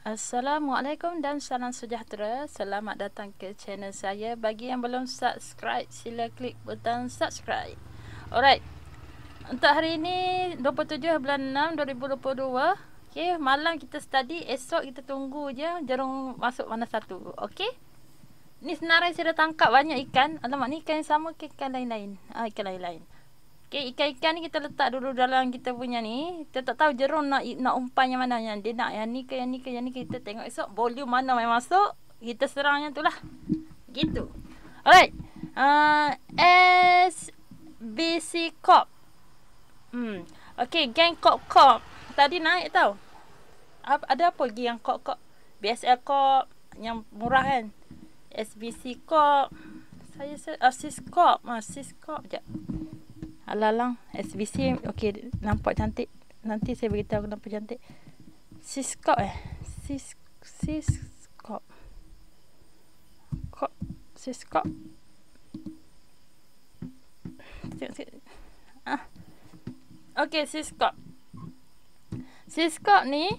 Assalamualaikum dan salam sejahtera. Selamat datang ke channel saya. Bagi yang belum subscribe, sila klik butang subscribe. Alright. Untuk hari ini 27 bulan 6 2022. Okay, malam kita study, esok kita tunggu je jerung masuk mana satu. Okay. Ni senarai saya dah tangkap banyak ikan. Alamak, ni ikan yang sama ke ikan lain-lain? Ikan lain-lain. Okay, ikan-ikan ni kita letak dulu dalam kita punya ni. Kita tak tahu jerung nak umpan yang mana. Yang dia nak yang ni ke yang ni ke yang ni. Kita tengok esok volume mana yang masuk. Kita serang yang tu lah. Gitu. Alright. SBC Corp. Okay, gang Corp. Tadi naik tau. Ada apa lagi yang Corp? BSL Corp. Yang murah kan. SBC Corp. Sis Corp. Sis Corp sekejap. Alalang SBC. Okey, nampak cantik. Nanti saya beritahu kenapa cantik. Siskop Siskop. Siskop. Okey, Siskop. Siskop ni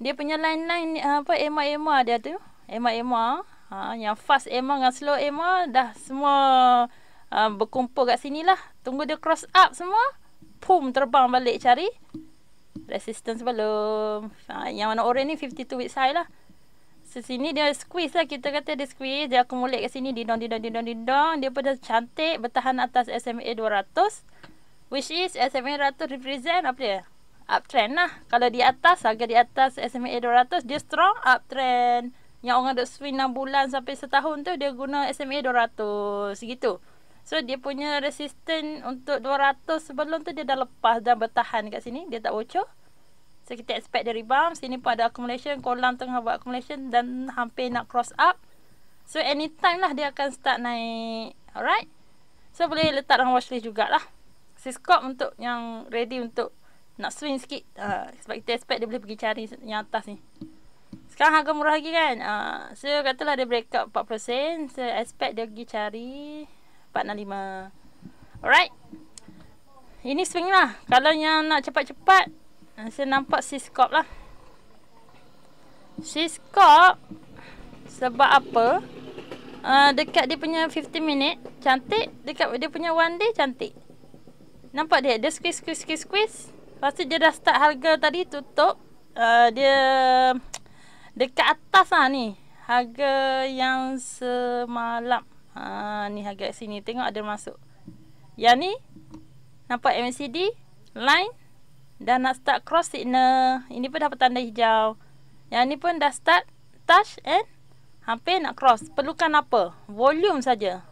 dia punya line-line EMA dia tu. EMA. Yang fast EMA dengan slow EMA dah semua berkumpul kat sini lah. Tunggu dia cross up semua. Pum, terbang balik cari resistance belum. Yang warna orange ni 52 weeks high lah. Sini dia squeeze lah. Kita kata dia squeeze. Dia accumulate kat sini. Didong. Dia pun dah cantik. Bertahan atas SMA 200. Which is SMA 200 represent apa dia? Uptrend lah. Kalau di atas, harga di atas SMA 200, dia strong uptrend. Yang orang duk swing 6 bulan sampai setahun tu, dia guna SMA 200. Gitu. So dia punya resistance untuk 200 sebelum tu dia dah lepas, dah bertahan kat sini, dia tak bocor. So kita expect dia rebound. Sini pun ada accumulation, kolam tengah buat accumulation dan hampir nak cross up. So anytime lah dia akan start naik. Alright. So boleh letak dalam watchlist jugalah. Siskop untuk yang ready untuk nak swing sikit. Sebab kita expect dia boleh pergi cari yang atas ni. Sekarang harga murah lagi kan. So katalah dia break up 4%. So expect dia pergi cari 465. Alright. Ini swing lah. Kalau yang nak cepat-cepat, saya nampak Siskop lah. Siskop sebab apa? Dekat dia punya 50 minit cantik. Dekat dia punya 1 day cantik. Nampak dia? Dia squeeze. Lepas tu dia dah start harga tadi tutup. Dia dekat atas lah ni. Harga yang semalam. Ni harga sini. Tengok ada masuk. Yang ni nampak MACD line dah nak start cross signal. Ini pun dah petanda hijau. Yang ni pun dah start touch and hampir nak cross. Perlukan apa? Volume saja.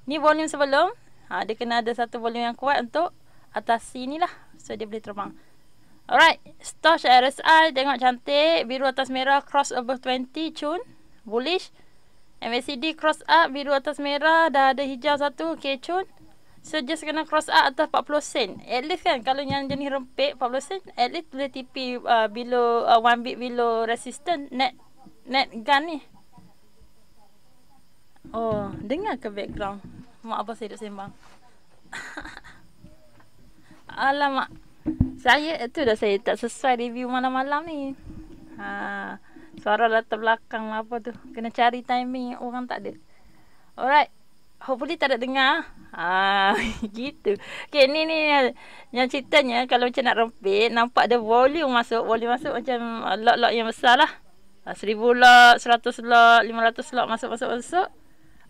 Ni volume sebelum. Dia kena ada satu volume yang kuat untuk atas sini lah. So dia boleh terbang. Alright. Stoch RSI tengok cantik. Biru atas merah cross above 20 cun. Bullish. MACD cross up, biru atas merah, dah ada hijau satu, okay cun. So just kena cross up atas 40 sen. At least kan, kalau yang jenis rempit 40 sen, at least boleh TP below 1 bit below resistance net gun ni. Oh, dengar ke background? Mak apa saya duduk sembang. Alamak. Saya tak sesuai review malam-malam ni. Suara latar belakang apa tu. Kena cari timing orang tak ada. Alright. Hopefully tak ada dengar. Gitu. Okay, ni yang ceritanya kalau macam nak rempit, nampak ada volume masuk. Volume masuk macam lot-lot yang besar lah. 1000 lot, 100 lot, 500 lot masuk.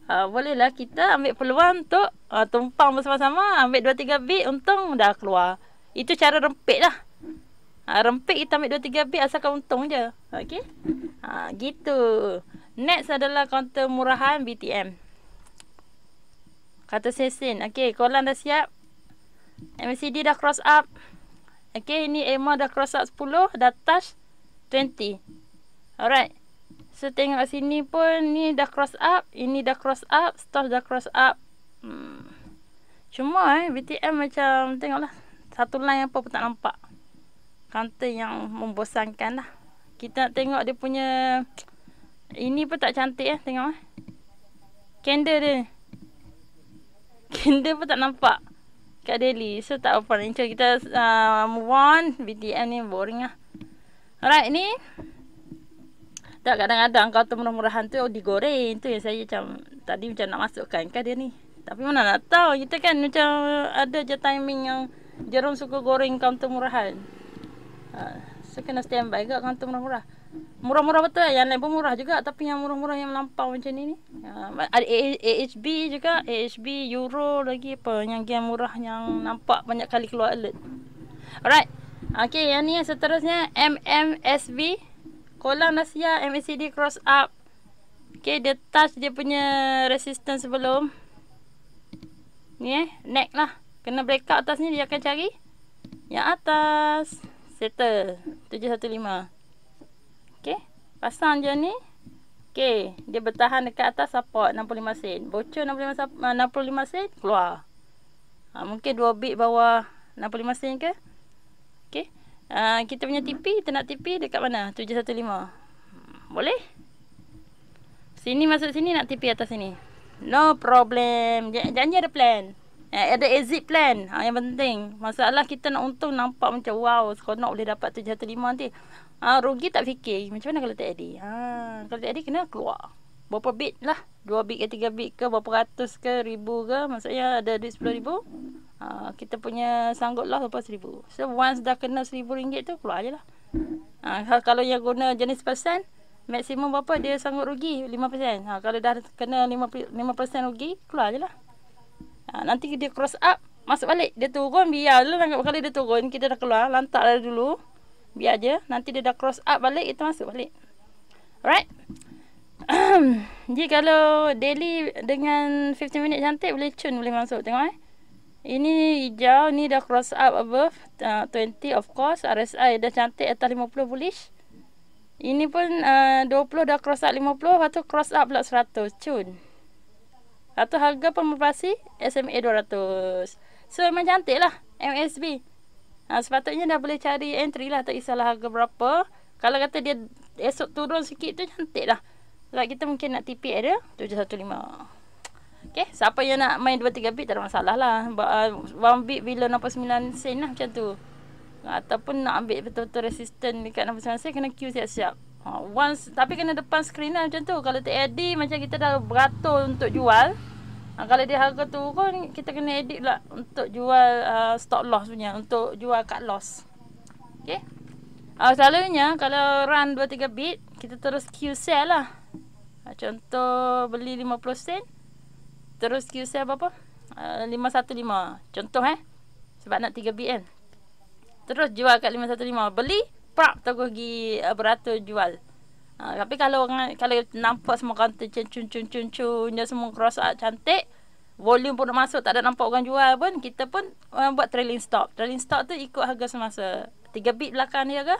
Bolehlah kita ambil peluang untuk tumpang bersama-sama. Ambil 2-3 bit, untung dah keluar. Itu cara rempit lah. Rempit kita ambil 2-3 bit asalkan untung je. Okay. Gitu. Next adalah counter murahan BTM. Kata sesin. Okay, kolam dah siap. MACD dah cross up. Okay, ini EMA dah cross up 10. Dah touch 20. Alright. So tengok sini pun ni dah cross up. Ini dah cross up. Stoch dah cross up. Cuma BTM macam tengoklah. Satu line apa pun tak nampak. Counter yang membosankan lah. Kita nak tengok dia punya. Ini pun tak cantik tengok candle dia. Candle pun tak nampak kat daily. So tak apa. Kita move on. BTM ni boring lah. Alright, ni Tak, kadang-kadang kartun murah-murahan tu digoreng. Tu yang saya macam tadi macam nak masukkan kan dia ni. Tapi mana nak tahu, kita kan macam ada je timing yang Jerome suka goreng kartun murahan. So kena standby ke kartun murah-murah. Murah-murah betul, yang lain pun murah juga, tapi yang murah-murah yang melampau macam ni. Ada AHB juga, AHB, Euro lagi apa, yang game murah yang nampak banyak kali keluar alert. Alright. Okay, yang ni seterusnya MMSB. Kolam Nasia MACD cross up. Okay, dia touch dia punya resistance sebelum. Ni neck lah. Kena breakout atas ni, dia akan cari yang atas. Settle 715. Okay, pasang je ni. Okay, dia bertahan dekat atas support 65 sen. Bocor 65 sen, keluar. Mungkin 2 bit bawah 65 sen ke? Okay. Kita punya TP, kita nak TP dekat mana? 715. Boleh? Sini masuk sini, nak TP atas sini. No problem. Janji ada plan. Ada exit plan. Yang penting. Masalah kita nak untung nampak macam wow, seronok boleh dapat 715 nanti. Rugi tak fikir. Macam mana kalau tak ada? Kalau tak ada kena keluar. Berapa bit lah? 2 bit ke 3 bit ke? Berapa ratus ke? Ribu ke? Maksudnya ada duit 10,000. Kita punya sanggup lah lepas 1,000. So once dah kena RM1,000 tu, keluar je lah. Kalau yang guna jenis persen, maksimum berapa dia sanggup rugi? 5%. Kalau dah kena 5% rugi, keluar je lah. Nanti dia cross up, masuk balik. Dia turun, biar lah. Kalau dia turun, kita dah keluar, lantak dah dulu. Biar je. Nanti dia dah cross up balik, kita masuk balik. Alright. Jadi kalau daily dengan 15 minit cantik, boleh cun, boleh masuk. Tengok ini hijau, ni dah cross up above 20 of course. RSI dah cantik atas 50 bullish. Ini pun 20 dah cross up 50, lepas tu cross up pula 100. Cun. Satu harga pun memperasi SMA 200. So memang cantik lah MSB. Sepatutnya dah boleh cari entry lah, tak kisahlah harga berapa. Kalau kata dia esok turun sikit tu, cantik lah. Kalau kita mungkin nak TP ada 715. Okay, siapa yang nak main 2-3 bit tak ada masalah lah. 1 bit bila 69 sen lah macam tu. Ataupun nak ambil betul-betul resistant dekat 69 sen, kena queue siap-siap. Once, tapi kena depan screen lah macam tu. Kalau tak edit, macam kita dah beratur untuk jual. Kalau dia harga turun, kita kena edit pula untuk jual stop loss punya. Untuk jual cut loss. Okay. Selalunya kalau run 2-3 bit, kita terus queue sell lah. Contoh beli 50 sen. Terus Q sell berapa? 515. Contoh sebab nak 3 bit kan. Terus jual kat 515. Beli, prak terus pergi beratur jual. Tapi kalau nampak semua counter cun dia semua cross out cantik, volume pun nak masuk, tak ada nampak orang jual pun, kita pun buat trailing stop. Trailing stop tu ikut harga semasa. 3 bit belakang dia ke?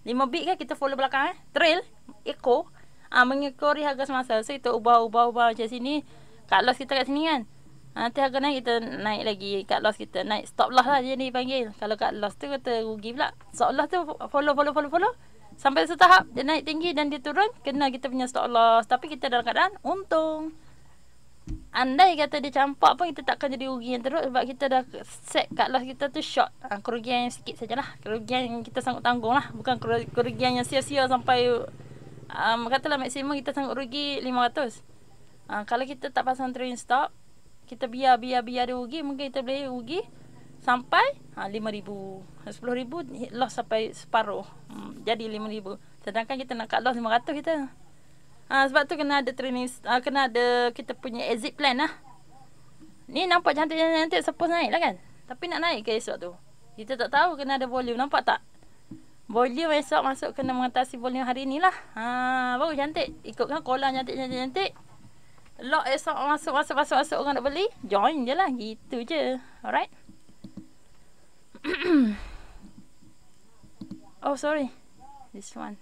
5 bit ke kita follow belakang Trail, echo. Mengikori harga semasa. So kita ubah macam sini. Cut loss kita kat sini kan. Nanti harga naik, kita naik lagi. Cut loss kita naik. Stop loss lah dia dipanggil. Kalau cut loss tu kata rugi pula. Stop loss tu follow. Sampai setahap dia naik tinggi dan dia turun, kena kita punya stop loss. Tapi kita dalam keadaan untung. Andai kata dia campak pun, kita takkan jadi rugi yang teruk. Sebab kita dah set cut loss kita tu short. Kerugian yang sikit sajalah. Kerugian yang kita sanggup tanggung lah. Bukan kerugian yang sia-sia sampai katalah maksimum kita sanggup rugi 500. Kalau kita tak pasang trailing stop, kita biar dia rugi, mungkin kita boleh rugi sampai 5,000, 10,000 loss sampai separuh. Jadi 5,000. Sedangkan kita nak cut loss 500 kita. Sebab tu kena ada training, kena ada kita punya exit plan lah. Ni nampak cantik-cantik suppose naik lah kan. Tapi nak naik ke esok tu? Kita tak tahu, kena ada volume. Nampak tak? Volume esok masuk kena mengatasi volume hari ni lah. Baru cantik. Ikutkan kolam cantik. Lock esok masuk orang nak beli, join je lah, gitu je. Alright. Oh sorry, this one.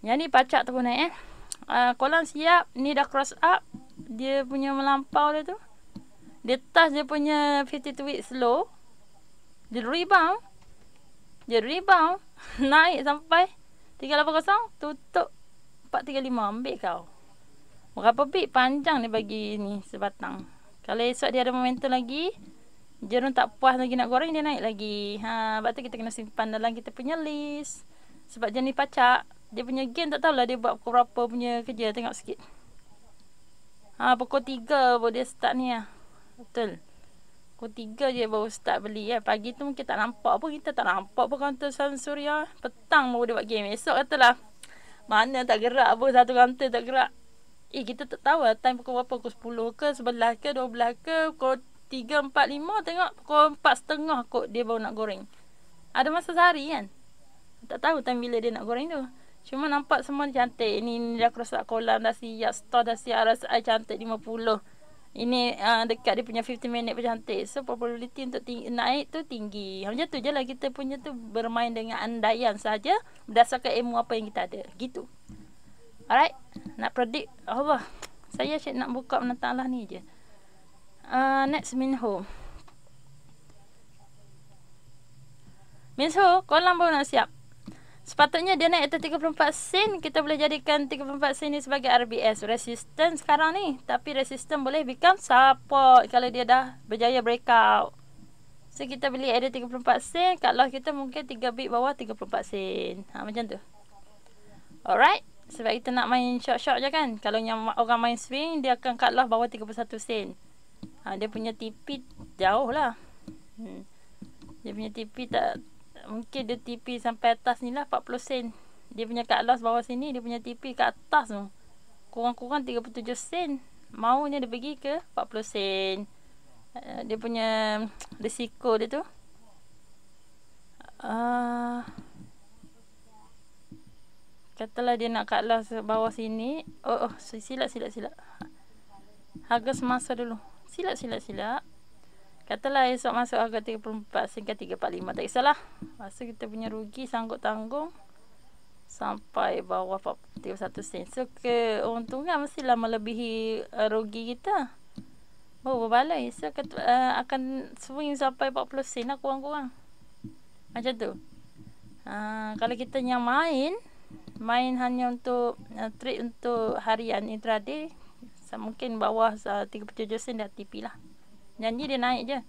Yang ni pacak terus naik kolam siap. Ni dah cross up. Dia punya melampau dia tu. Dia touch dia punya 52 week slow. Dia rebound. Naik sampai 380. Tutup 435. Ambil kau. Berapa bit panjang dia bagi ni sebatang. Kalau esok dia ada momentum lagi, Jerome tak puas lagi nak goreng, dia naik lagi. Sebab tu kita kena simpan dalam kita punya list. Sebab jenis pacak, dia punya gain tak tahulah dia buat pukul berapa punya kerja. Tengok sikit. Pukul 3 baru dia start ni lah. Betul. Pukul 3 je baru start beli. Pagi tu mungkin tak nampak pun. Kita tak nampak pun kaunter Sun Suria. Petang baru dia buat game. Esok katalah, mana tak gerak pun satu kaunter tak gerak. Kita tak tahu lah time pukul berapa. Pukul 10 ke, 11 ke, 12 ke, pukul 3, 4, 5. Tengok pukul 4.30 kot dia baru nak goreng. Ada masa sehari kan. Tak tahu time bila dia nak goreng tu. Cuma nampak semua cantik. Ini dah cross up kolam dah siap. Store dah siap. RSI cantik 50. Ini dekat dia punya 15 minit pun cantik. So probability untuk naik tu tinggi. Macam tu je lah kita punya tu, bermain dengan andaian saja berdasarkan ilmu apa yang kita ada. Gitu. Alright. Nak predict. Allah. Saya asyik nak buka menentang Allah ni je. Next Minho. Minho kolam baru nak siap. Sepatutnya dia naik atas 34 sen. Kita boleh jadikan 34 sen ni sebagai RBS. Resistance sekarang ni. Tapi resistance boleh become support kalau dia dah berjaya breakout. So kita beli ada 34 sen. Cut loss kita mungkin 3 bit bawah 34 sen. Macam tu. Alright. Sebab kita nak main short-short je kan. Kalau yang orang main swing, dia akan cut loss bawah 31 sen. Dia punya TP jauh lah. Dia punya TP tak... Mungkin dia TP sampai atas ni lah 40 sen. Dia punya cut loss bawah sini. Dia punya TP kat atas tu kurang-kurang 37 sen. Maunya dia pergi ke 40 sen. Dia punya risiko dia tu. Katalah dia nak cut loss bawah sini. Silap. Harga semasa dulu. Silap. Katalah esok masuk harga 34 sehingga 345. Tak kisahlah. Masa kita punya rugi sanggup tanggung sampai bawah 31 sen. So keuntungan mestilah melebihi rugi kita. Berbaloi. So akan swing sampai 40 sen lah kurang-kurang. Macam tu. Kalau kita yang main hanya untuk trade untuk harian intraday, mungkin bawah 37 sen dah TP lah. Janji dia naik je.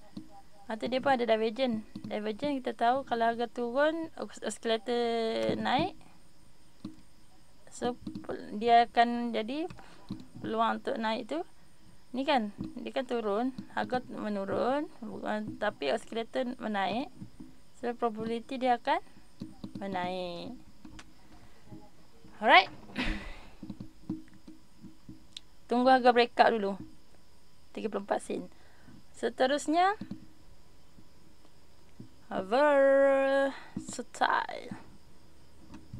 Atau dia pun ada divergent. Divergent kita tahu kalau harga turun, oscillator naik. So dia akan jadi peluang untuk naik tu. Ni kan, dia kan turun, harga menurun, tapi oscillator menaik. So probability dia akan menaik. Alright. Tunggu harga breakout dulu. 34 sen. Seterusnya versatile.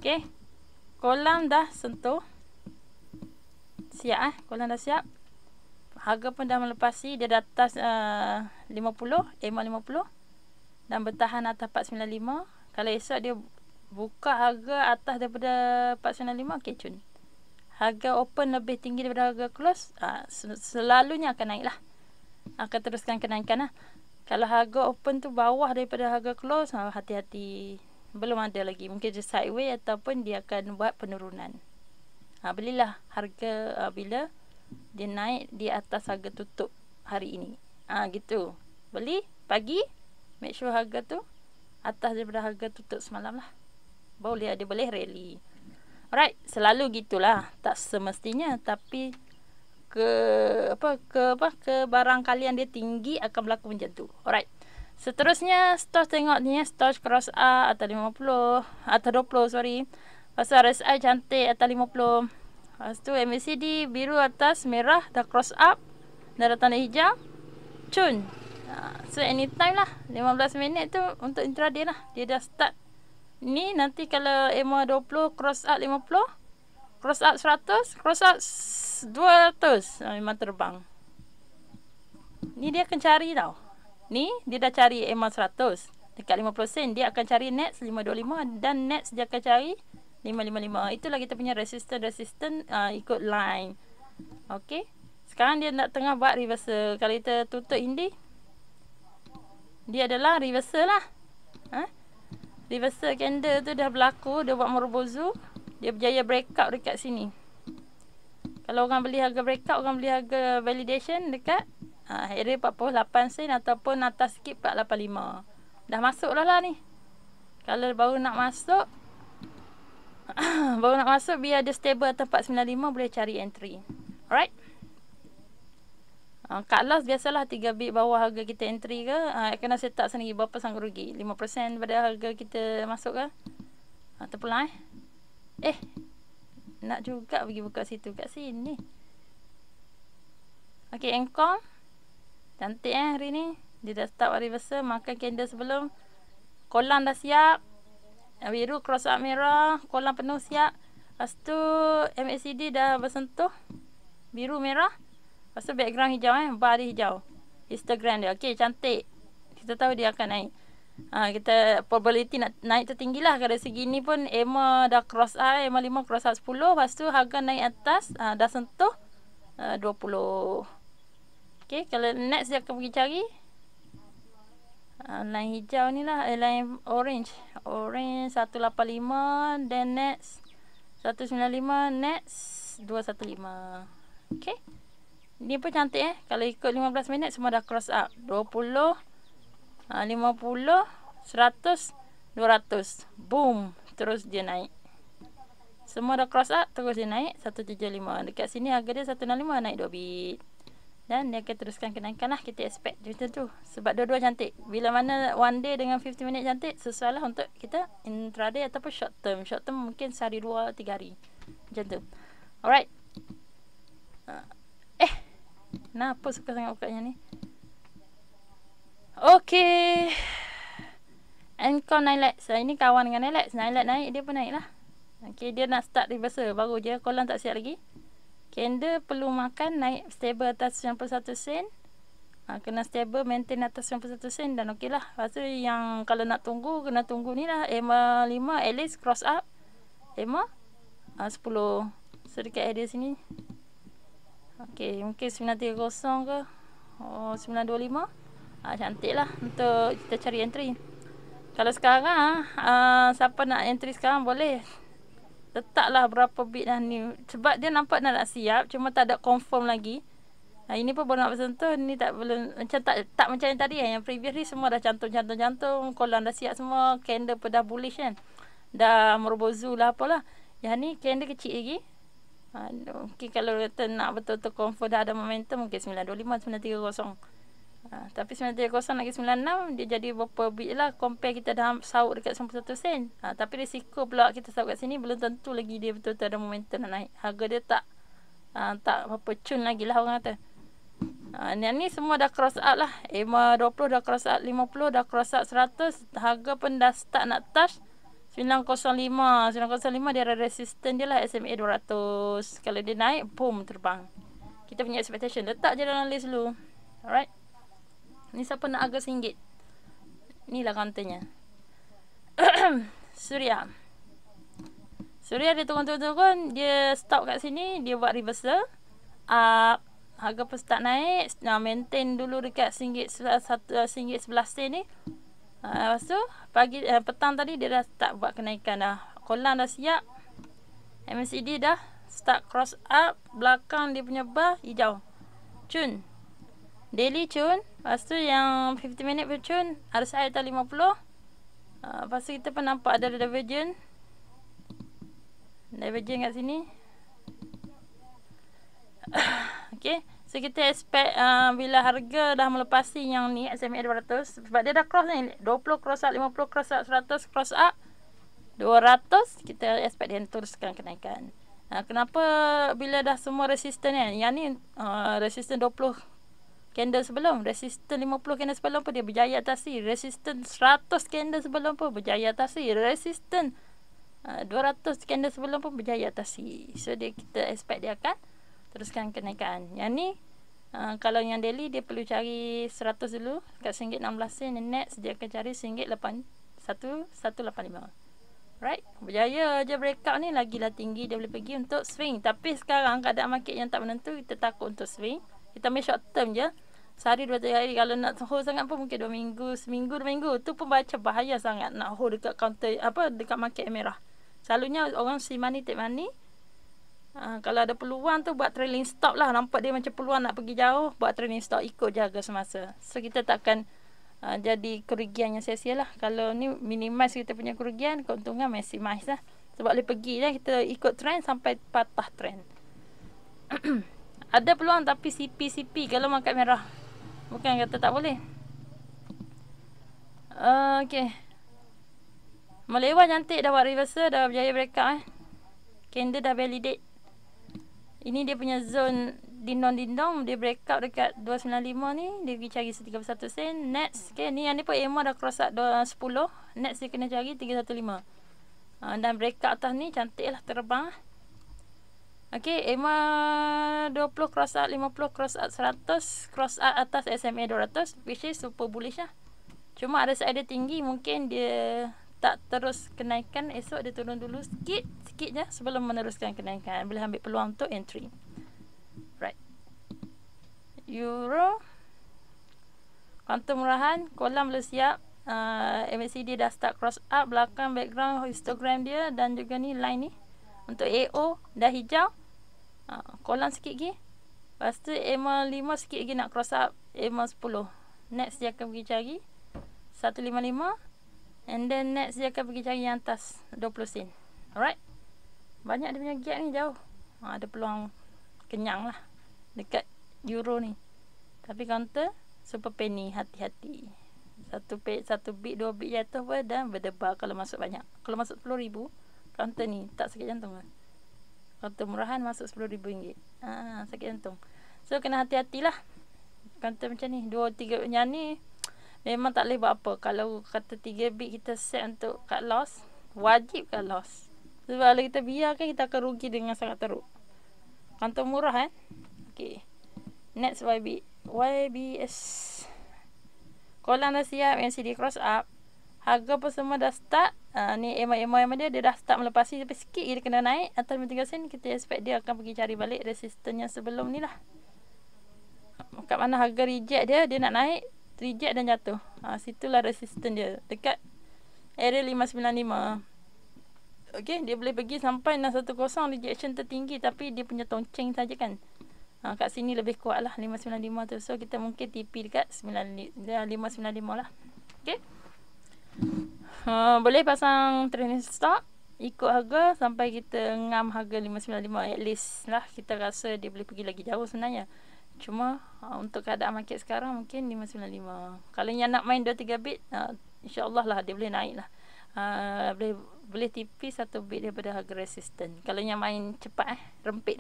Okay. Kolam dah sentuh. Siap kolam dah siap. Harga pun dah melepasi. Dia dah atas 50, EMA 50 dan bertahan atas 495. Kalau esok dia buka harga atas daripada 495, okay cun. Harga open lebih tinggi daripada harga close, selalunya akan naik lah. Akan teruskan kenaikan lah. Kalau harga open tu bawah daripada harga close, hati-hati. Belum ada lagi. Mungkin dia sideways ataupun dia akan buat penurunan. Belilah harga bila dia naik di atas harga tutup hari ini. Gitu. Beli pagi, make sure harga tu atas daripada harga tutup semalam lah. Boleh rally. Alright, selalu gitulah. Tak semestinya, tapi ke barang kalian dia tinggi akan berlaku macam tu. Alright. Seterusnya stop tengok ni stop cross up atas 50 atas 20 sorry. Pasal RSI cantik atas 50. Lepas tu MACD biru atas merah dah cross up. Dah ada tanda hijau. Cun. So anytime lah 15 minit tu untuk intraday lah. Dia dah start. Ni nanti kalau EMA 20 cross up 50, cross up 100, cross up 200, memang terbang. Ni dia akan cari tau. Ni dia dah cari EMA 100 dekat 50 sen. Dia akan cari next 525 dan next dia akan cari 555. Itulah kita punya resistance ikut line. Okey. Sekarang dia nak tengah buat reversal. Kalau kita tutup ini, dia adalah reversal lah. Reversal candle tu dah berlaku. Dia buat Morobozu. Dia berjaya breakout dekat sini. Kalau orang beli harga breakout, orang beli harga validation dekat area 48 sen ataupun atas sikit 485. Dah masuk lah ni. Kalau baru nak masuk, Baru nak masuk biar dia stable atas 495 boleh cari entry. Alright. Cut loss biasalah 3 bit bawah harga kita entry ke. Kena set up sendiri berapa sanggup rugi. 5% pada harga kita masuk ke. Terpulang nak juga pergi buka situ kat sini. Okay, Engkong. Cantik hari ni. Dia dah start reversal. Makan candle sebelum. Kolam dah siap. Biru cross up merah. Kolam penuh siap. Lepas tu MACD dah bersentuh. Biru merah. Lepas tu background hijau bar dia hijau. Histogram dia. Okay, cantik. Kita tahu dia akan naik. Kita probability nak naik tertinggi lah. Kalau segi ni pun EMA dah cross up. EMA 5 cross up 10. Lepas tu harga naik atas. Dah sentuh 20. Okay, kalau next dia akan pergi cari line hijau ni lah. Line orange. Orange 185. Then next 195. Next 215. Okay. Ni pun cantik Kalau ikut 15 minit semua dah cross up. 20. 50. 100. 200. Boom. Terus dia naik. Semua dah cross up. Terus dia naik 175. Dekat sini harga dia 165. Naik 2 bit. Dan dia akan teruskan kenaikan lah. Kita expect macam tu. Sebab dua-dua cantik. Bila mana one day dengan 50 minit cantik. Sesuai lah untuk kita intraday ataupun short term. Short term mungkin sehari 2-3 hari. Macam tu. Alright. Kenapa suka sangat bukanya ni? Okay. Encon Nilex. Ini kawan dengan Nilex. Nilex naik, dia pun naik lah. Okay, dia nak start reversal. Baru je. Kolam tak siap lagi. Candle perlu makan. Naik stable atas 91 sen. Kena stable. Maintain atas 91 sen. Dan okey lah. Lepas tu yang kalau nak tunggu. Kena tunggu ni lah. EMA 5. At least cross up. EMA 10. So dekat area sini. Okay. Mungkin 930 ke. 925. Cantik lah. Untuk kita cari entry. Kalau sekarang siapa nak entry sekarang boleh. Letaklah berapa bit dah ni. Sebab dia nampak nak siap. Cuma tak ada confirm lagi. Ini pun baru nak bersentuh. Ni tak belum. Macam tak macam yang tadi Yang previous ni semua dah cantum. Kolam dah siap semua. Candle pun dah bullish kan. Dah merobozu lah apalah. Yang ni candle kecil lagi. Mungkin kalau kata nak betul-betul confirm dah ada momentum. Mungkin 925, 930. Tapi 930 lagi 96 dia jadi berapa bit lah. Compare kita dah sauk dekat 91 sen. Tapi risiko pula kita sauk kat sini belum tentu lagi dia betul-betul ada momentum nak naik. Harga dia tak apa cun lagi lah orang kata. Yang ni semua dah cross up lah. EMA 20 dah cross up 50, dah cross up 100. Harga pun dah start nak touch 905. 905 dia ada resistance dia lah. SMA 200. Kalau dia naik boom terbang. Kita punya expectation. Letak je dalam list dulu. Alright. Ni siapa nak harga RM1? Ni lah counternya. Surya. Surya dia turun. Dia stop kat sini. Dia buat reversal. Harga pun start naik. Maintain dulu dekat RM1.11 ni. Lepas tu petang tadi dia dah start buat kenaikan dah. Kolam dah siap. MACD dah start cross up. Belakang dia punya bar hijau. Cun. Daily cun. Lepas tu yang 50 minit pun cun. RSI atas 50. Lepas tu kita pun nampak ada divergence. Divergence kat sini. Okay. So kita expect bila harga dah melepasi yang ni SMA 200. Sebab dia dah cross ni. 20 cross up, 50 cross up, 100 cross up, 200. Kita expect dia teruskan kenaikan. Kenapa bila dah semua resisten kan. Yang ni resisten 20 candle sebelum. Resisten 50 candle sebelum pun dia berjaya atasi. Resisten 100 candle sebelum pun berjaya atasi. Resisten 200 candle sebelum pun berjaya atasi. So kita expect dia akan teruskan kenaikan. Yang ni kalau yang daily dia perlu cari 100 dulu kat RM1.16. Next dia akan cari RM1.85. Right. Berjaya je breakout ni. Lagilah tinggi dia boleh pergi untuk swing. Tapi sekarang keadaan market yang tak menentu. Kita takut untuk swing. Kita ambil short term je. Sehari 2-3 hari. Kalau nak hold sangat pun mungkin 2 minggu. Seminggu 2 minggu. Tu pun baca bahaya sangat nak hold dekat counter. Dekat market merah. Selalunya orang see money take money. Kalau ada peluang tu buat trailing stop lah. Nampak dia macam peluang nak pergi jauh. Buat trailing stop. Ikut jaga semasa. So kita takkan jadi kerugian yang sia-sia lah. Kalau ni minimize kita punya kerugian. Keuntungan maximize lah. Sebab boleh pergi lah, kita ikut trend sampai patah trend. Ada peluang tapi CP kalau market merah. Bukan kata tak boleh. Okay. Melewa cantik, dah buat reversal, dah berjaya breakout Candle dah validate. Ini dia punya zone dindong-dindong, dia breakout dekat 295 ni, dia pergi cari 31 sen. Next, okay, ni yang ni pun EMA dah cross up 10. Next dia kena cari 315. Dan breakout atas ni cantik lah, terbang lah. Okay, EMA 20 cross up, 50 cross up, 100 cross up atas SMA 200, which is super bullish lah. Cuma ada side dia tinggi, mungkin dia tak terus kenaikan, esok dia turun dulu sikit je sebelum meneruskan kenaikan. Boleh ambil peluang untuk entry. Right. Euro kuantum murahan, kolam belum siap. MACD dah start cross up, belakang background histogram dia dan juga ni line ni. Untuk AO dah hijau. Kolam sikit lagi. Lepas tu EMA 5 sikit lagi nak cross up EMA 10. Next dia akan pergi cari 155. And then next dia akan pergi cari yang atas 20 sen. Alright. Banyak dia punya gap ni jauh. Ada peluang kenyang lah dekat euro ni. Tapi counter super penny, hati-hati. Satu bit 2 bit jatuh pun dah berdebar kalau masuk banyak. Kalau masuk 10,000, counter ni tak sakit jantung lah. Counter murahan masuk RM10,000. Sakit jantung. So kena hati-hatilah. Counter macam ni 2-3 yang ni memang tak boleh buat apa. Kalau kata 3 bit kita set untuk cut loss, wajib cut loss. Sebab kalau kita biarkan, kita akan rugi dengan sangat teruk. Kantor murah Okay. Next YBS. Kolam dah siap, NCD cross up. Harga pun semua dah start. Ni EMA dia dah start melepasi. Tapi sikit dia kena naik atas 3 sen. Kita expect dia akan pergi cari balik resistance yang sebelum ni lah. Kat mana harga reject dia nak naik, reject dan jatuh. Situlah resistance dia dekat area 595. Okey, dia boleh pergi sampai 610, rejection tertinggi, tapi dia punya tonceng saja kan. Kat sini lebih kuat lah 595 tu. So kita mungkin TP dekat 595 lah. Okey. Boleh pasang trailing stop ikut harga sampai kita ngam harga 595 at least lah. Kita rasa dia boleh pergi lagi jauh sebenarnya. Cuma untuk keadaan market sekarang mungkin 595. Kalau yang nak main 2-3 bit, insya-Allah lah dia boleh naik lah. Boleh TP 1 bit daripada harga resistant. Kalau yang main cepat rempit.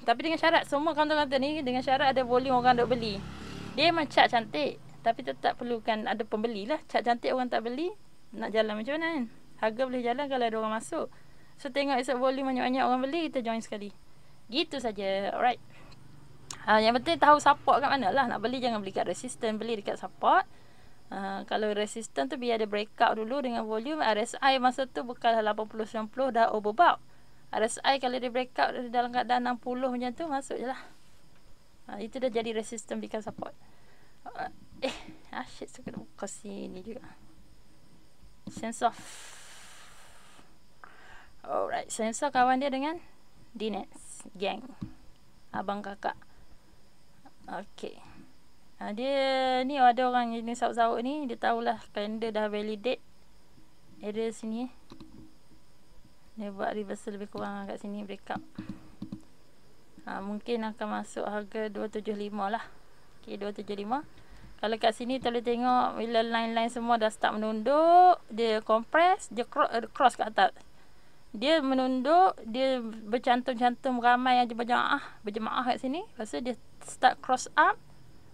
Tapi dengan syarat, semua kaunter-kaunter ni dengan syarat ada volume orang duk beli. Dia memang chart cantik, tapi tetap perlukan ada pembeli lah. Chart cantik orang tak beli, nak jalan macam mana kan? Harga boleh jalan kalau ada orang masuk. So tengok esok volume banyak-banyak orang beli, kita join sekali. Gitu saja. Alright. Yang penting tahu support kat mana lah. Nak beli jangan beli kat resistance, beli dekat support. Kalau resistance tu biar ada breakout dulu dengan volume. RSI masa tu bukan 80-90 dah overbought. RSI kalau dia breakout dalam keadaan 60 macam tu, masuk je lah. Itu dah jadi resistance become support. Shit, so kena buka sini juga. Sense off. Alright, sensor kawan dia dengan DNETS gang, abang kakak. Okay. Dia ni ada orang ni saut-saut ni, dia tahulah candle dah validate area sini. Dia buat reversal lebih kurang kat sini, breakout. Mungkin akan masuk harga 275 lah. Okay, 275. Kalau kat sini kita boleh tengok bila line-line semua dah start menunduk, dia compress, dia cross kat atas. Dia menunduk, dia bercantum-cantum ramai yang berjemaah kat sini. Lepas tu dia start cross up,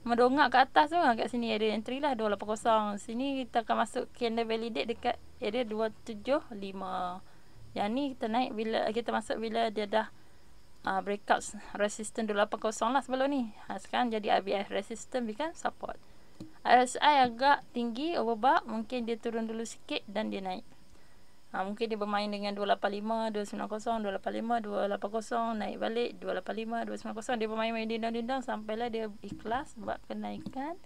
mendongak ke atas tu. Kat sini area entry lah 280. Sini kita akan masuk candle validate dekat area 275. Yang ni kita naik bila kita masuk bila dia dah breakout resistance 280 lah sebelum ni. Sekarang jadi RBF resistance bukan support. RSI agak tinggi overbought, mungkin dia turun dulu sikit dan dia naik. Mungkin dia bermain dengan 285, 290, 285, 280, naik balik 285, 290. Dia bermain-main dindang-dindang sampailah dia ikhlas buat kenaikan,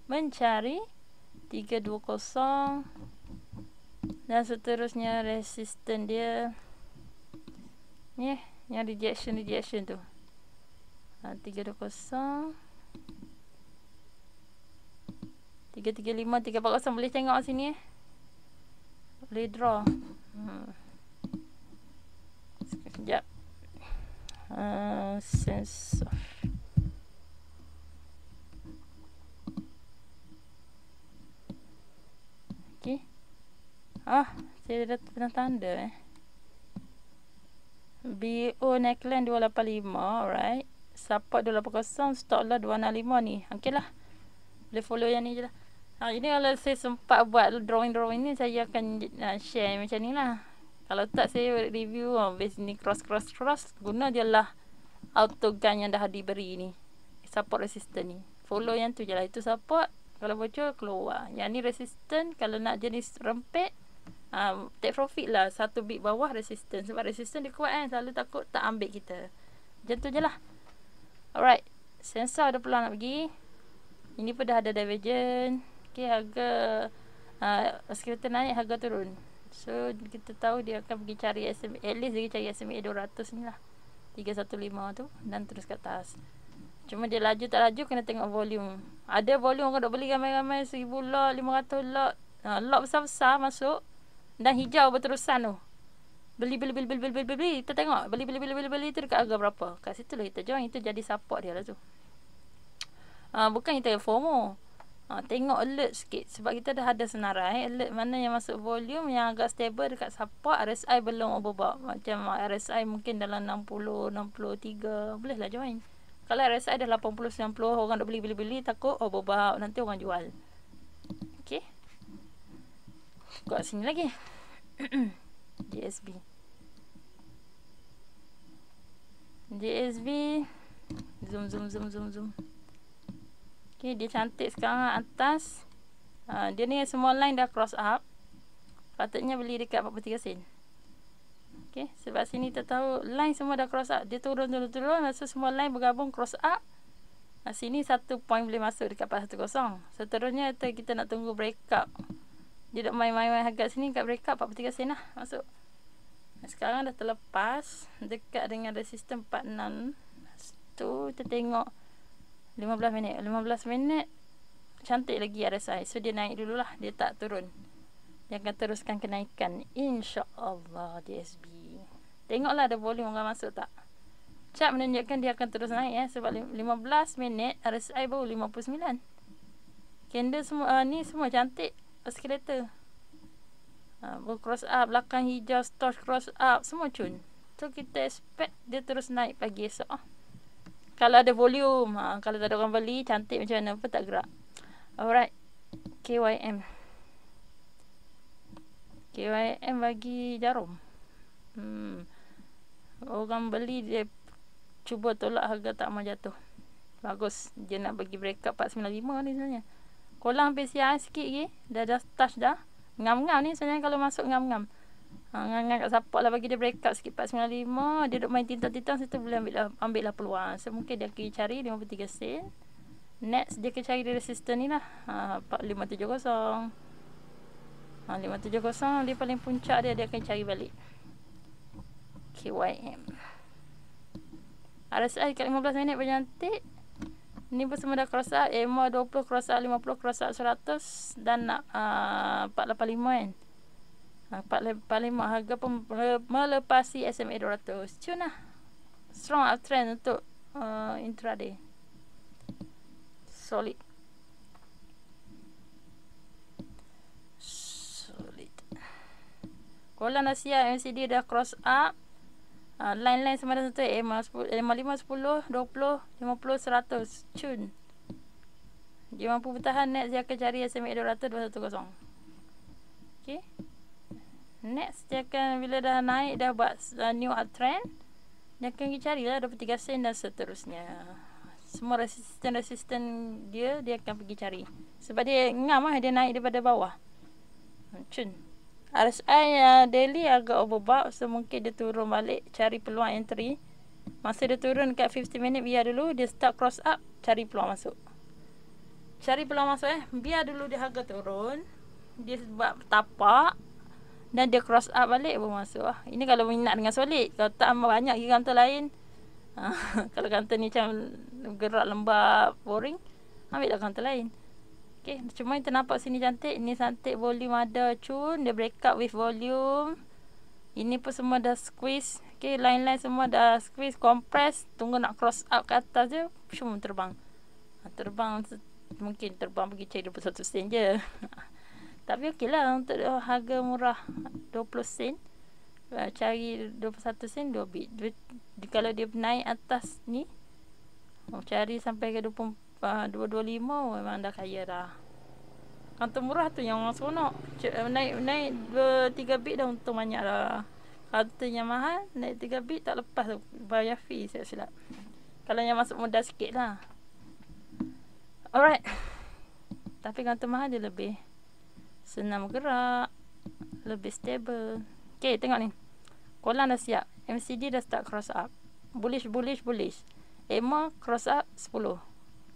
mencari 320 dan seterusnya. Resisten dia ni yang rejection tu 320, 335, 340. Boleh tengok sini boleh draw. Sekejap. Sensor. Okay. Saya dah pernah tanda BO neckline 285. Alright. Support 280. Stop lah 265 ni. Okay lah. Boleh follow yang ni je lah. Ini kalau saya sempat buat drawing ni, saya akan share macam ni lah. Kalau tak, saya review base ni cross. Guna je lah auto gun yang dah diberi ni. Support resistant ni. Follow yang tu je lah. Itu support. Kalau bocor, keluar. Yang ni resistant. Kalau nak jenis rempit, take profit lah. 1 bit bawah resistant. Sebab resistant dia kuat kan. Selalu takut tak ambil kita. Macam tu je lah. Alright. Sensor ada peluang nak pergi. Ini pun dah ada divergent. Okay, harga oscillator naik, harga turun. So, kita tahu dia akan pergi cari SMA. At least dia cari SMA 200 ni lah. 315 tu. Dan terus ke atas. Cuma dia laju tak laju, kena tengok volume. Ada volume orang duk beli ramai-ramai 1000 lot, 500 lot. Lot besar-besar masuk. Dan hijau berterusan tu. Beli. Kita tengok. Beli tu dekat harga berapa. Kat situ lah kita join. Itu jadi support dia lah tu. Bukan kita FOMO. Tengok alert sikit. Sebab kita dah ada senarai. Alert mana yang masuk volume, yang agak stable dekat support. RSI belum overbought. Macam RSI mungkin dalam 60, 63. Boleh lah join. Kalau RSI dah 80, 90, orang dah beli, takut overbought. Nanti orang jual. Okay. Kat sini lagi. JSB. Zoom. Okay, dia cantik sekarang atas. Dia ni semua line dah cross up. Patutnya beli dekat 43 sen. Okay, sebab sini kita tahu line semua dah cross up. Dia turun. Masa semua line bergabung cross up. Sini 1 point boleh masuk dekat 410. Seterusnya kita nak tunggu breakout. Dia dah main-main harga sini kat breakout 43 sen lah masuk. Sekarang dah terlepas dekat dengan resisten 46. Tu kita tengok 15 minit cantik lagi RSI. So dia naik dululah, dia tak turun. Dia akan teruskan kenaikan insya-Allah DSB. Tengoklah ada volume orang masuk tak. Chart menunjukkan dia akan terus naik sebab 15 minit RSI baru 59. Candle semua ni semua cantik oscillator. Cross up, belakang hijau, storch cross up, semua cun. So kita expect dia terus naik pagi esok. Kalau ada volume, kalau tak ada orang beli, cantik macam mana pun tak gerak. Alright. KYM bagi jarum. Orang beli, dia cuba tolak harga tak mau jatuh. Bagus. Dia nak bagi breakup 495 ni sebenarnya. Kolang hampir siap sikit lagi. Dah touch dah. Ngam-ngam ni sebenarnya kalau masuk ngam-ngam. Ngam-ngam kat support lah, bagi dia breakup sikit 495. Dia duk main tintang-tintang situ, boleh ambil lah peluang. So mungkin dia akan cari 53 sen. Next dia akan cari resisten ni lah. 4570. 570 dia paling puncak dia akan cari balik. KYM. RSI kat 15 minit pun cantik. Ni pun semua dah cross up. EMA 20 cross up, 50 cross up 100. Dan nak 485 kan. 485 harga pun melepasi SMA 200. Cun lah. Strong uptrend untuk intraday. Solid. Kolang dah siap. MCD dah cross up. Line-line sama ada satu. EMA 5, 10, 20, 50, 100. Cun. Dia mampu bertahan. Next dia akan cari SMA 200, 210. Okay. Next dia akan, bila dah naik, dah buat new uptrend, dia akan cari lah 23 sen dan seterusnya. Semua resisten dia akan pergi cari. Sebab dia ngam lah, dia naik daripada bawah. Cun. RSI daily agak overbought. So mungkin dia turun balik, cari peluang entry. Masa dia turun kat 50 minit, biar dulu. Dia start cross up, cari peluang masuk. Biar dulu dia harga turun. Dia buat tapak. Dan dia cross up balik, baru masuk lah. Ini kalau minat dengan solid. Kalau tak, banyak lagi kantor lain. Kalau kantor ni macam gerak lembab, boring, ambil lah kantor lain. Okay, cuma kita nampak sini cantik. Ni cantik, volume ada cun. Dia break up with volume. Ini pun semua dah squeeze. Okay, line-line semua dah squeeze, compress. Tunggu nak cross up ke atas je, shum, terbang. Terbang, mungkin terbang pergi cari 21 sen je. Tapi okey lah untuk harga murah 20 sen. Cari 21 sen 2 bit. Kalau dia naik atas ni, cari sampai ke 225 memang dah kaya dah. Kantor murah tu yang orang seronok. Naik 2-3 bit dah untung banyak dah. Kantor yang mahal naik 3 bit tak lepas tu, bayar fee silap. Kalau yang masuk modal sikit lah. Alright. Tapi kantor mahal dia lebih senang bergerak, lebih stable. Okay, tengok ni. Kolam dah siap. MCD dah start cross up. Bullish. EMA cross up 10.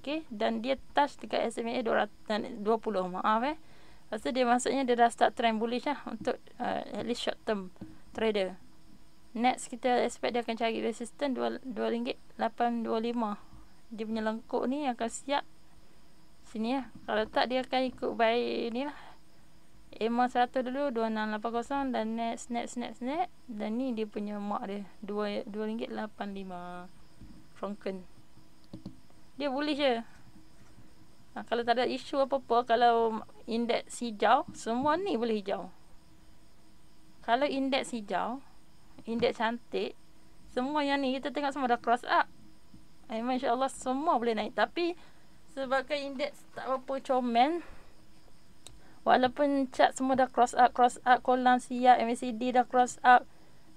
Okay, dan dia touch dekat SMA 20, maaf Lepas tu dia maksudnya dia dah start trend bullish lah untuk at least short term trader. Next kita expect dia akan cari resistance RM2.825. Dia punya lengkuk ni akan siap sini lah. Kalau tak dia akan ikut buy ni lah. EMA 100 dulu 2680 dan next. Dan ni dia punya mark dia RM2.85 Franken. Dia bullish je. Kalau tak ada isu apa-apa, kalau indeks hijau, semua ni boleh hijau. Kalau indeks hijau, indeks cantik, semua yang ni kita tengok semua dah cross up. Masya Allah semua boleh naik. Tapi sebabkan indeks tak apa comel, walaupun chart semua dah cross up, kolam siap, MACD dah cross up,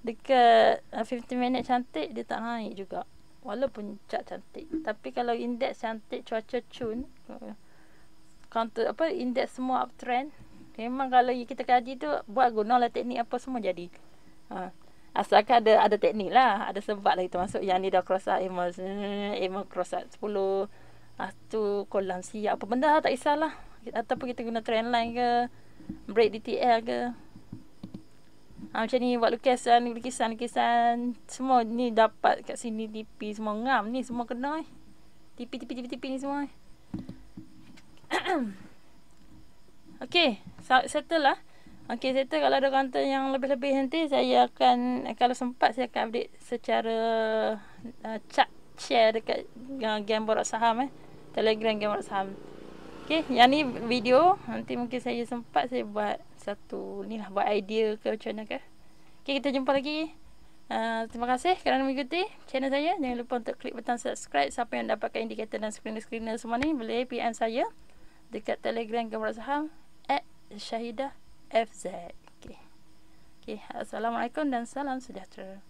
dekat 15 minit cantik, dia tak naik juga. Walaupun chart cantik. Tapi kalau indeks cantik, cuaca cun, counter indeks semua uptrend, memang kalau kita kaji tu buat gunalah teknik apa semua jadi. Asalkan ada teknik lah, ada sebab lah kita masuk. Yang ni dah cross up, EMA cross up 10. Tu kolam siap, apa benda tak kisahlah. Ataupun kita guna trend line ke, break DTL ke. Macam ni buat lukisan semua ni dapat kat sini. TP semua ngam ni, semua kena TP ni semua Okay, settle lah. Okay, settle. Kalau ada konten yang lebih-lebih nanti saya akan, kalau sempat saya akan update secara chat share dekat game borak saham Telegram game borak saham. Okay, yang ni video. Nanti mungkin saya sempat saya buat satu ni lah, buat idea ke macam mana ke. Okay, kita jumpa lagi. Terima kasih kerana mengikuti channel saya. Jangan lupa untuk klik butang subscribe. Siapa yang dapatkan indikator dan screener semua ni, boleh PM saya dekat Telegram game borak saham @Syahidah FZ. Okay. Assalamualaikum dan salam sejahtera.